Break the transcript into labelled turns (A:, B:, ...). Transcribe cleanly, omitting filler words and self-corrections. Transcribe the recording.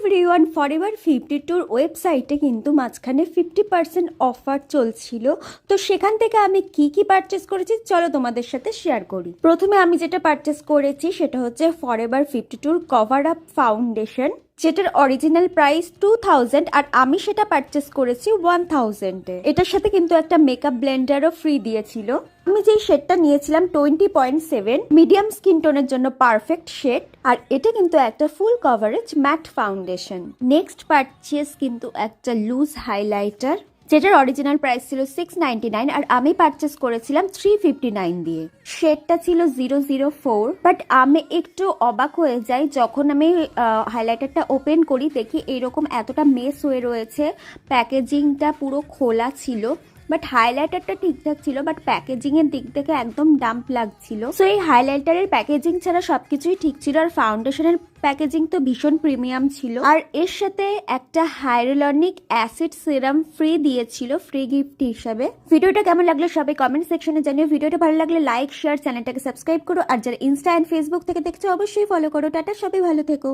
A: Everyone, forever 52 ওয়েবসাইটে কিন্তু মাঝখানে 50% অফার চলছিল। তো সেখান থেকে আমি কি পারচেস করেছি চলো তোমাদের সাথে শেয়ার করি। প্রথমে আমি যেটা পারচেস করেছি সেটা হচ্ছে ফরএভার 52 কভার আপ ফাউন্ডেশন, যেটার অরিজিনাল প্রাইস 2000 আর আমি সেটা পারচেস করেছি 1000 এ। এটার সাথে কিন্তু একটা মেকআপ ব্লেন্ডারও ফ্রি দিয়েছিল। আমি যেই শেডটা নিয়েছিলাম 20.7, মিডিয়াম স্কিন টোনের জন্য পারফেক্ট শেড, আর এটা কিন্তু একটা full coverage matte foundation. Next purchase কিন্তু একটা লুজ হাইলাইটার, যেটার অরিজিনাল প্রাইস ছিল 699 আর আমি পারচেস করেছিলাম 359 দিয়ে। শেডটা ছিল 004, বাট আমি একটু অবাক হয়ে যাই যখন আমি হাইলাইটারটা ওপেন করি, দেখি এরকম এতটা মেস হয়ে রয়েছে। প্যাকেজিংটা পুরো খোলা ছিল, বাট হাইলাইটারটা ঠিকঠাক ছিল, বাট প্যাকেজিং এর দিক থেকে একদম ডাম্প লাগছিল। সো এই হাইলাইটারের প্যাকেজিং ছাড়া সবকিছুই ঠিক ছিল, আর ফাউন্ডেশনের প্যাকেজিং তো ভীষণ প্রিমিয়াম ছিল। আর এর সাথে একটা হাইরুলনিক অ্যাসিড সিরাম ফ্রি দিয়েছিল, ফ্রি গিফট হিসাবে। ভিডিওটা কেমন লাগলো সবাই কমেন্ট সেকশনে জানিও। ভিডিওটা ভালো লাগলে লাইক শেয়ার, চ্যানেলটাকে সাবস্ক্রাইব করো, আর যারা ইনস্টা এন্ড ফেসবুক থেকে দেখছো অবশ্যই ফলো করো। টাটা, সবাই ভালো থেকো।